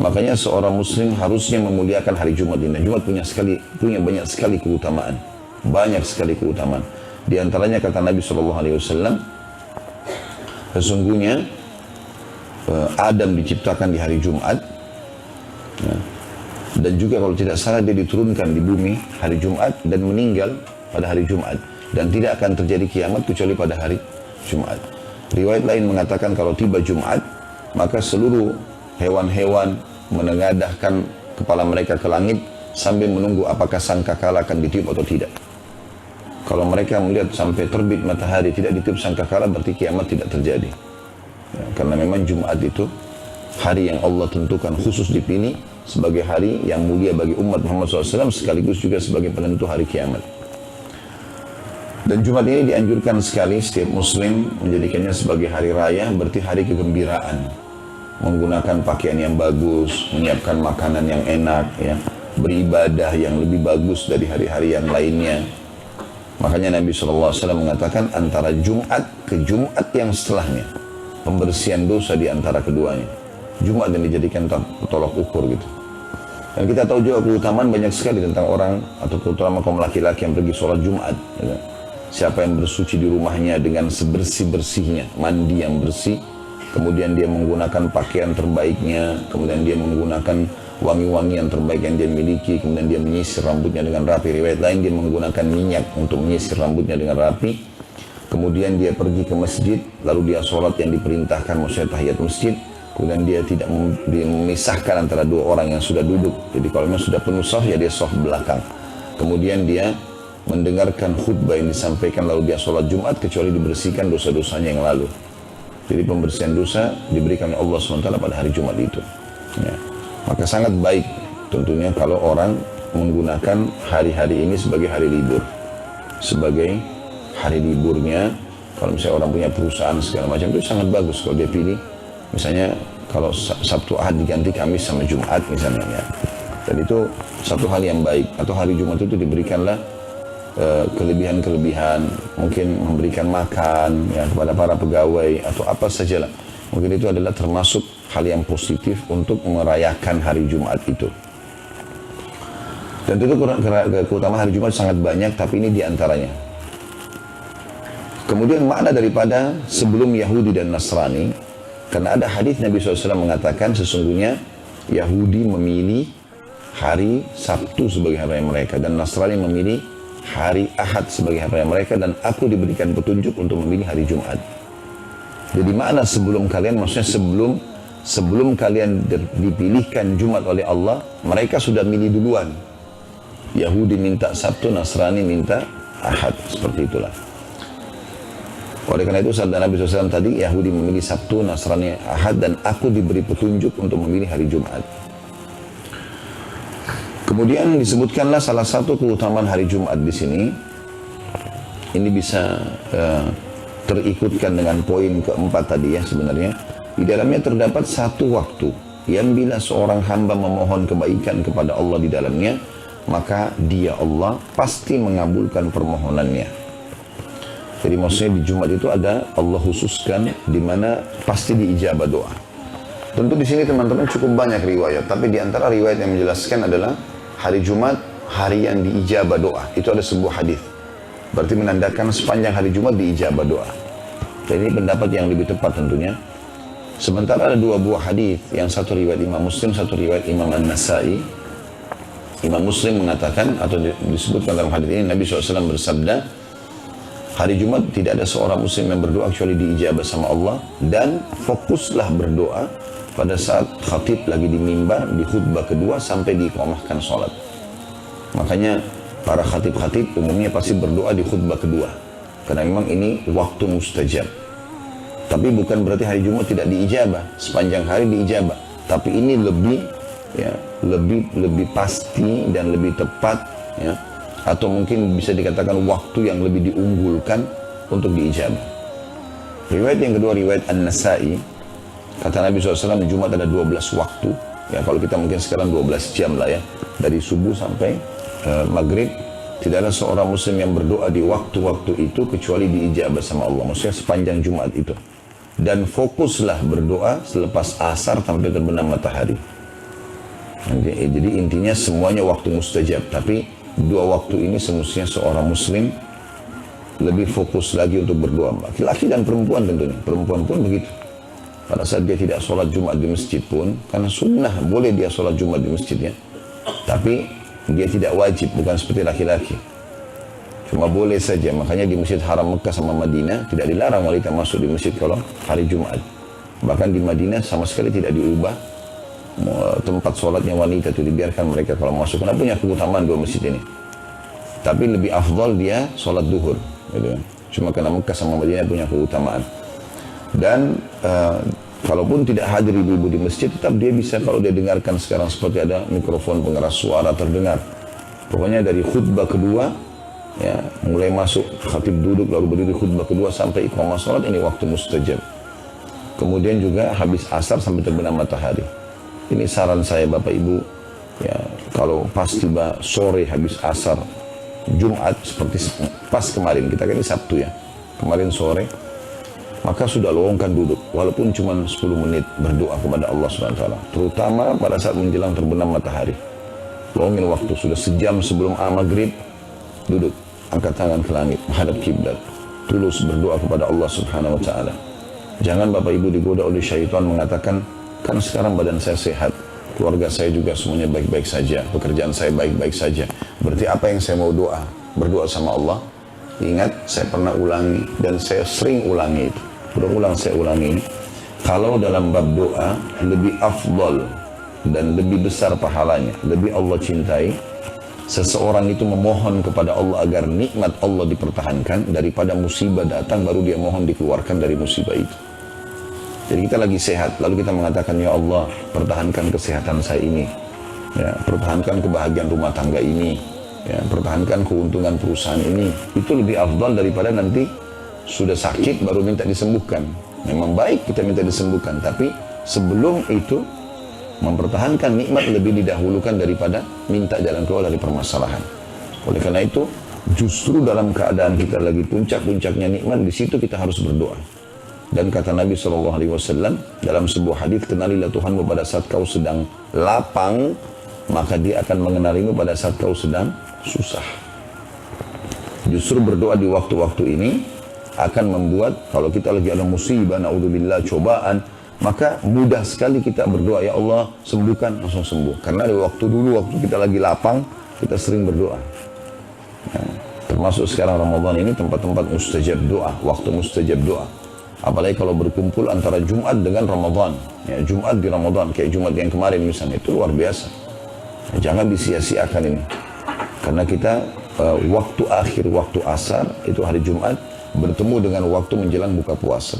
Makanya seorang muslim harusnya memuliakan hari Jumat ini. Jumat punya banyak sekali keutamaan. Banyak sekali keutamaan. Di antaranya kata Nabi SAW, sesungguhnya Adam diciptakan di hari Jumat. Dan juga kalau tidak salah dia diturunkan di bumi hari Jumat dan meninggal pada hari Jumat. Dan tidak akan terjadi kiamat kecuali pada hari Jumat. Riwayat lain mengatakan kalau tiba Jumat, maka seluruh hewan-hewan menengadahkan kepala mereka ke langit sambil menunggu apakah sangkakala akan ditiup atau tidak. Kalau mereka melihat sampai terbit matahari tidak ditiup sangkakala, berarti kiamat tidak terjadi. Ya, karena memang Jumat itu hari yang Allah tentukan khusus dipilih sebagai hari yang mulia bagi umat Muhammad SAW, sekaligus juga sebagai penentu hari kiamat. Dan Jumat ini dianjurkan sekali setiap muslim menjadikannya sebagai hari raya, berarti hari kegembiraan. Menggunakan pakaian yang bagus, menyiapkan makanan yang enak, ya, beribadah yang lebih bagus dari hari-hari yang lainnya. Makanya Nabi SAW mengatakan antara Jumat ke Jumat yang setelahnya, pembersihan dosa di antara keduanya. Jumat yang dijadikan tolok ukur gitu. Dan kita tahu juga keutamaan banyak sekali tentang orang, atau terutama kaum laki-laki yang pergi sholat Jumat. Ya. Siapa yang bersuci di rumahnya dengan sebersih-bersihnya, mandi yang bersih, kemudian dia menggunakan pakaian terbaiknya, kemudian dia menggunakan wangi-wangi yang terbaik yang dia miliki, kemudian dia menyisir rambutnya dengan rapi. Riwayat lain dia menggunakan minyak untuk menyisir rambutnya dengan rapi. Kemudian dia pergi ke masjid, lalu dia sholat yang diperintahkan, maksudnya tahiyat masjid. Kemudian dia tidak memisahkan antara dua orang yang sudah duduk. Jadi kalau memang sudah penuh saf, ya dia saf belakang. Kemudian dia mendengarkan khutbah yang disampaikan, lalu dia sholat Jumat, kecuali dibersihkan dosa-dosanya yang lalu. Jadi pembersihan dosa diberikan oleh Allah SWT pada hari Jumat itu. Ya. Maka sangat baik tentunya kalau orang menggunakan hari-hari ini sebagai hari libur. Sebagai hari liburnya, kalau misalnya orang punya perusahaan segala macam, itu sangat bagus kalau dia pilih. Misalnya kalau Sabtu Ahad diganti Kamis sama Jumat misalnya. Ya. Dan itu satu hal yang baik. Atau hari Jumat itu diberikanlah kelebihan-kelebihan, mungkin memberikan makan ya, kepada para pegawai atau apa sajalah. Mungkin itu adalah termasuk hal yang positif untuk merayakan hari Jumat itu. Dan itu keutamaan hari Jumat sangat banyak, tapi ini diantaranya. Kemudian makna daripada sebelum Yahudi dan Nasrani, karena ada hadis Nabi SAW mengatakan sesungguhnya Yahudi memilih hari Sabtu sebagai hari mereka dan Nasrani memilih hari Ahad sebagai hari mereka, dan aku diberikan petunjuk untuk memilih hari Jumat. Jadi makna sebelum kalian, maksudnya sebelum kalian dipilihkan Jumat oleh Allah, mereka sudah milih duluan. Yahudi minta Sabtu, Nasrani minta Ahad, seperti itulah. Oleh karena itu sabda Nabi SAW tadi, Yahudi memilih Sabtu, Nasrani Ahad, dan aku diberi petunjuk untuk memilih hari Jumat. Kemudian disebutkanlah salah satu keutamaan hari Jumat di sini. Ini bisa terikutkan dengan poin keempat tadi ya sebenarnya. Di dalamnya terdapat satu waktu yang bila seorang hamba memohon kebaikan kepada Allah di dalamnya, maka dia Allah pasti mengabulkan permohonannya. Jadi maksudnya di Jumat itu ada Allah khususkan di mana pasti diijabah doa. Tentu di sini teman-teman cukup banyak riwayat, tapi di antara riwayat yang menjelaskan adalah hari Jumat, hari yang diijabah doa. Itu ada sebuah hadis. Berarti menandakan sepanjang hari Jumat diijabah doa. Dan ini pendapat yang lebih tepat tentunya. Sementara ada dua buah hadis, yang satu riwayat Imam Muslim, satu riwayat Imam An-Nasai. Imam Muslim mengatakan, atau disebutkan dalam hadis ini, Nabi SAW bersabda, hari Jumat tidak ada seorang muslim yang berdoa kecuali diijabah sama Allah, dan fokuslah berdoa pada saat khatib lagi di mimbar, di khutbah kedua sampai diiqamahkan sholat. Makanya para khatib-khatib umumnya pasti berdoa di khutbah kedua, karena memang ini waktu mustajab. Tapi bukan berarti hari Jumat tidak diijabah, sepanjang hari diijabah. Tapi ini lebih pasti dan lebih tepat, ya, atau mungkin bisa dikatakan waktu yang lebih diunggulkan untuk diijabah. Riwayat yang kedua, riwayat An-Nasai, kata Nabi SAW, Jumat ada 12 waktu. Ya, kalau kita mungkin sekarang 12 jam lah ya. Dari subuh sampai maghrib, Tidak ada seorang muslim yang berdoa di waktu-waktu itu kecuali diijabah sama Allah. Maksudnya sepanjang Jumat itu. Dan fokuslah berdoa selepas asar sampai terbenam matahari. Jadi intinya semuanya waktu mustajab. Tapi dua waktu ini semestinya seorang muslim lebih fokus lagi untuk berdoa. Laki-laki dan perempuan tentunya. Perempuan pun begitu. Pada saat dia tidak sholat Jumat di masjid pun, karena sunnah boleh dia sholat Jumat di masjidnya. Tapi dia tidak wajib, bukan seperti laki-laki. Cuma boleh saja. Makanya di Masjid Haram Mekah sama Madinah tidak dilarang wanita masuk di masjid kalau hari Jumat. Bahkan di Madinah sama sekali tidak diubah tempat sholatnya wanita itu, dibiarkan mereka kalau masuk. Karena punya keutamaan dua masjid ini. Tapi lebih afdal dia sholat duhur. Gitu. Cuma karena Mekah sama Madinah punya keutamaan. Dan kalaupun tidak hadir ibu-ibu di masjid, tetap dia bisa kalau dia dengarkan sekarang seperti ada mikrofon pengeras suara terdengar. Pokoknya dari khutbah kedua, ya, mulai masuk khatib duduk lalu berdiri khutbah kedua sampai iqamah salat, ini waktu mustajab. Kemudian juga habis asar sampai terbenam matahari. Ini saran saya Bapak Ibu, ya, kalau pas tiba sore habis asar Jumat seperti pas kemarin, kita kan ini Sabtu ya, kemarin sore, maka sudah lowongkan duduk, walaupun cuma 10 menit berdoa kepada Allah SWT. Terutama pada saat menjelang terbenam matahari. Lowongin waktu, sudah sejam sebelum maghrib, duduk, angkat tangan ke langit, menghadap kiblat, tulus berdoa kepada Allah Subhanahu Wa Taala. Jangan Bapak Ibu digoda oleh syaitan mengatakan, kan sekarang badan saya sehat, keluarga saya juga semuanya baik-baik saja, pekerjaan saya baik-baik saja. Berarti apa yang saya mau doa? Berdoa sama Allah. Ingat, saya pernah ulangi dan saya sering ulangi itu. Ulang-ulang saya ulangi ini. Kalau dalam bab doa lebih afdal dan lebih besar pahalanya, lebih Allah cintai, seseorang itu memohon kepada Allah agar nikmat Allah dipertahankan daripada musibah datang baru dia mohon dikeluarkan dari musibah itu. Jadi kita lagi sehat, lalu kita mengatakan, ya Allah, pertahankan kesehatan saya ini, ya, pertahankan kebahagiaan rumah tangga ini, ya, pertahankan keuntungan perusahaan ini. Itu lebih afdal daripada nanti sudah sakit baru minta disembuhkan. Memang baik kita minta disembuhkan, tapi sebelum itu mempertahankan nikmat lebih didahulukan daripada minta jalan keluar dari permasalahan. Oleh karena itu, justru dalam keadaan kita lagi puncak-puncaknya nikmat, di situ kita harus berdoa. Dan kata Nabi SAW dalam sebuah hadis, kenalilah Tuhanmu pada saat kau sedang lapang, maka dia akan mengenalimu pada saat kau sedang susah. Justru berdoa di waktu-waktu ini akan membuat kalau kita lagi ada musibah, naudzubillah, cobaan, maka mudah sekali kita berdoa, ya Allah sembuhkan, langsung sembuh. Karena di waktu dulu, waktu kita lagi lapang, kita sering berdoa. Nah, termasuk sekarang Ramadan ini tempat-tempat mustajab doa, waktu mustajab doa. Apalagi kalau berkumpul antara Jumat dengan Ramadan, ya, Jumat di Ramadan, kayak Jumat yang kemarin misalnya, itu luar biasa. Nah, jangan disia-siakan ini. Karena kita waktu akhir, waktu asar, itu hari Jumat, bertemu dengan waktu menjelang buka puasa.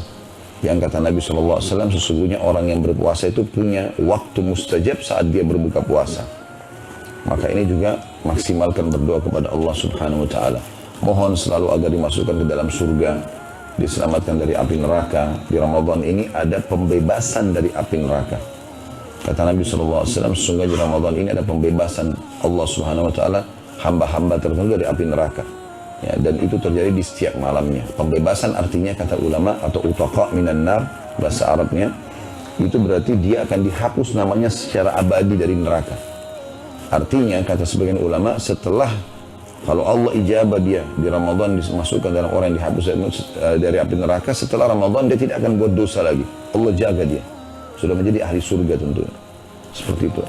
Yang kata Nabi SAW, sesungguhnya orang yang berpuasa itu punya waktu mustajab saat dia berbuka puasa. Maka ini juga maksimalkan berdoa kepada Allah Subhanahu Wa Taala. Mohon selalu agar dimasukkan ke dalam surga, diselamatkan dari api neraka. Di Ramadan ini ada pembebasan dari api neraka. Kata Nabi SAW, sesungguhnya di Ramadan ini ada pembebasan Allah Subhanahu Wa Taala hamba-hamba tertentu dari api neraka. Ya, dan itu terjadi di setiap malamnya. Pembebasan artinya kata ulama atau utaqa minan nar, bahasa Arabnya, itu berarti dia akan dihapus namanya secara abadi dari neraka. Artinya kata sebagian ulama, setelah kalau Allah ijabah dia di Ramadan dimasukkan dalam orang yang dihapus dari api neraka, setelah Ramadan dia tidak akan buat dosa lagi. Allah jaga dia. Sudah menjadi ahli surga tentunya. Seperti itu.